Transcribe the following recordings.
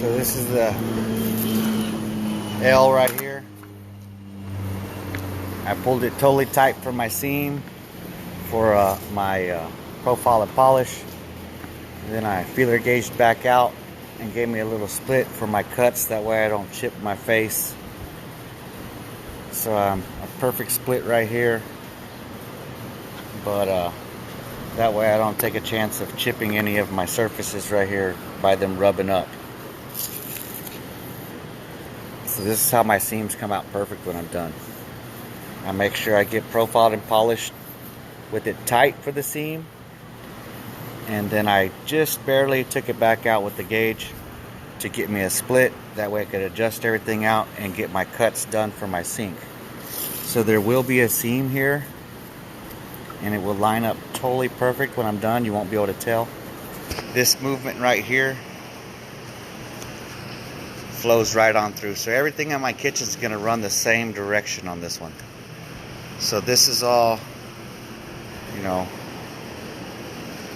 So this is the L right here. I pulled it totally tight from my seam for my profile and polish. And then I feeler gauged back out and gave me a little split for my cuts. That way I don't chip my face. So a perfect split right here. But that way I don't take a chance of chipping any of my surfaces right here by them rubbing up. So this is how my seams come out perfect when I'm done. I make sure I get profiled and polished with it tight for the seam. And then I just barely took it back out with the gauge to get me a split. That way I could adjust everything out and get my cuts done for my sink. So there will be a seam here, and it will line up totally perfect when I'm done. You won't be able to tell. This movement right here flows right on through. So everything in my kitchen is going to run the same direction on this one. So this is all, you know,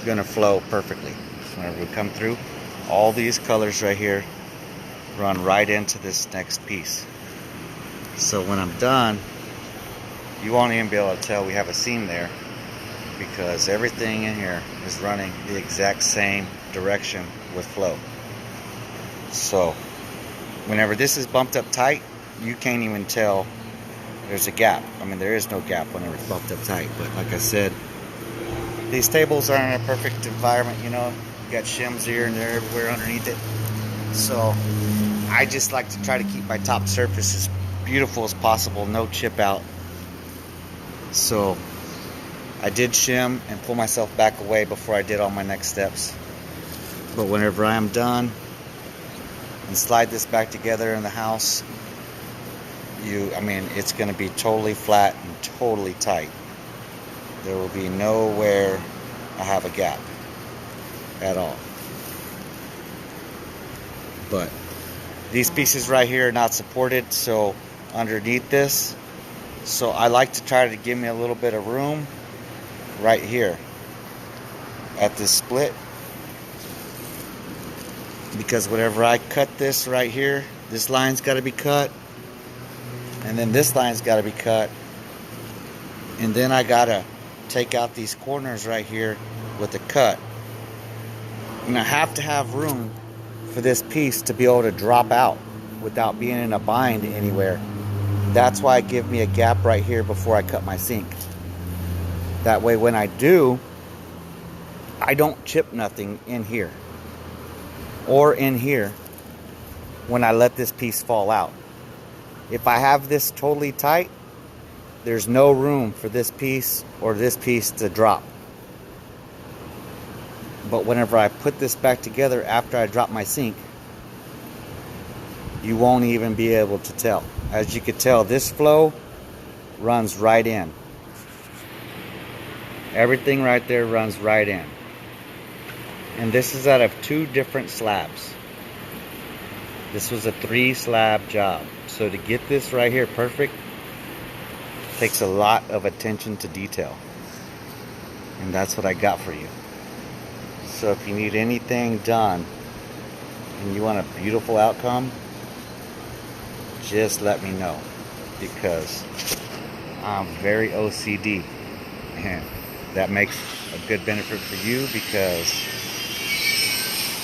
going to flow perfectly. Whenever we come through, all these colors right here run right into this next piece. So when I'm done, you won't even be able to tell we have a seam there, because everything in here is running the exact same direction with flow. So whenever this is bumped up tight, you can't even tell there's a gap. I mean, there is no gap whenever it's bumped up tight. But like I said, these tables are in a perfect environment, you know. You got shims here and there everywhere underneath it. So I just like to try to keep my top surface as beautiful as possible, no chip out. So I did shim and pull myself back away before I did all my next steps. But whenever I am done and slide this back together in the house, I mean, it's going to be totally flat and totally tight. There will be nowhere I have a gap at all. But these pieces right here are not supported, so underneath this, so I like to try to give me a little bit of room right here at this split, because whenever I cut this right here, this line's got to be cut, and then this line's got to be cut, and then I got to take out these corners right here with a cut. And I have to have room for this piece to be able to drop out without being in a bind anywhere. That's why I give me a gap right here before I cut my sink. That way when I do, I don't chip nothing in here or in here when I let this piece fall out. If I have this totally tight, there's no room for this piece or this piece to drop. But whenever I put this back together after I drop my sink, you won't even be able to tell. As you can tell, this flow runs right in. Everything right there runs right in. And this is out of 2 different slabs. This was a 3 slab job. So to get this right here perfect takes a lot of attention to detail. And that's what I got for you. So if you need anything done and you want a beautiful outcome, just let me know, because I'm very OCD, and that makes a good benefit for you, because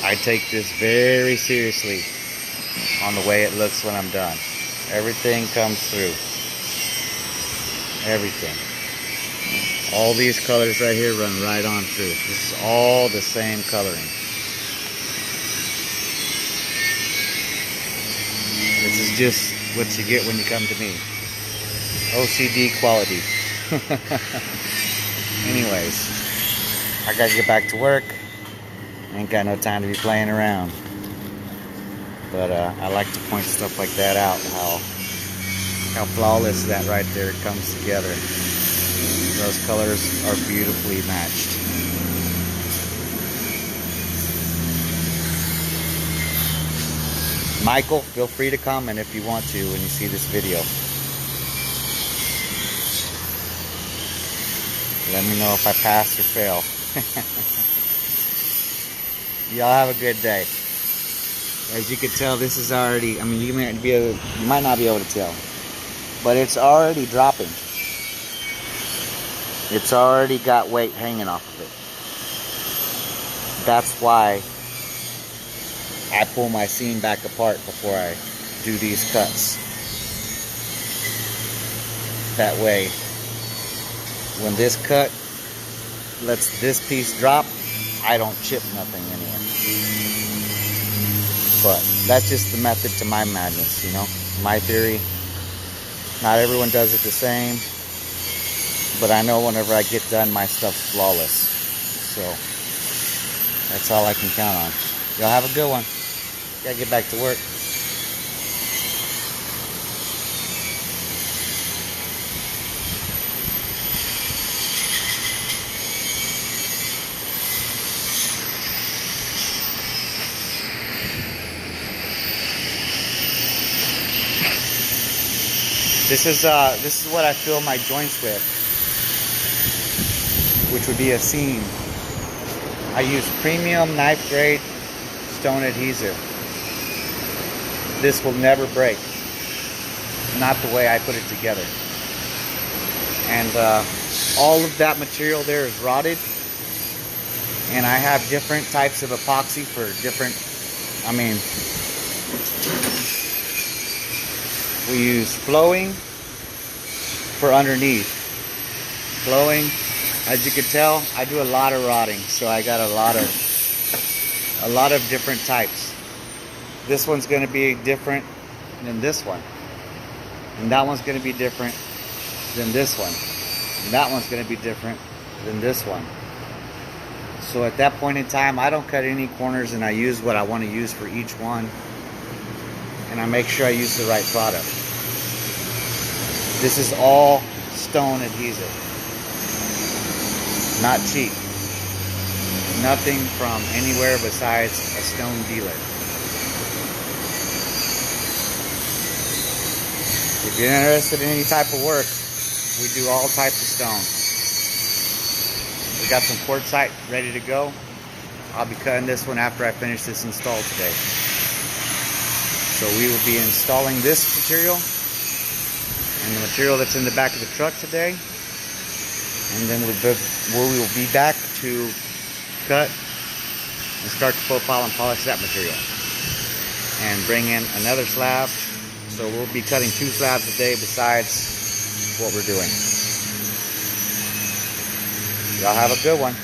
I take this very seriously on the way it looks when I'm done. Everything comes through. Everything. All these colors right here run right on through. This is all the same coloring. This is just what you get when you come to me. OCD quality. Anyways, I gotta get back to work. Ain't got no time to be playing around. But I like to point stuff like that out, how flawless that right there comes together. Those colors are beautifully matched. Michael, feel free to comment if you want to when you see this video. Let me know if I pass or fail. Y'all have a good day. As you can tell, this is already, I mean, you might not be able to tell, but it's already dropping. It's already got weight hanging off of it. That's why I pull my seam back apart before I do these cuts. That way, when this cut lets this piece drop, I don't chip nothing in here. But that's just the method to my madness, you know, my theory. Not everyone does it the same, but I know whenever I get done, my stuff's flawless. So that's all I can count on. Y'all have a good one. Gotta get back to work. This is what I fill my joints with, which would be a seam. I use premium knife grade stone adhesive. This will never break. Not the way I put it together. And all of that material there is rotted. And I have different types of epoxy for different, I mean, we use flowing for underneath. Flowing, as you can tell, I do a lot of rotting, so I got a lot of different types. This one's going to be different than this one, and that one's going to be different than this one, and that one's going to be different than this one. So at that point in time, I don't cut any corners, and I use what I want to use for each one, and I make sure I use the right product. This is all stone adhesive, not cheap. Nothing from anywhere besides a stone dealer. If you're interested in any type of work, we do all types of stone. We got some quartzite ready to go. I'll be cutting this one after I finish this install today. So we will be installing this material and the material that's in the back of the truck today, and then we will be back to cut and start to profile and polish that material and bring in another slab. So we'll be cutting 2 slabs a day besides what we're doing. Y'all have a good one.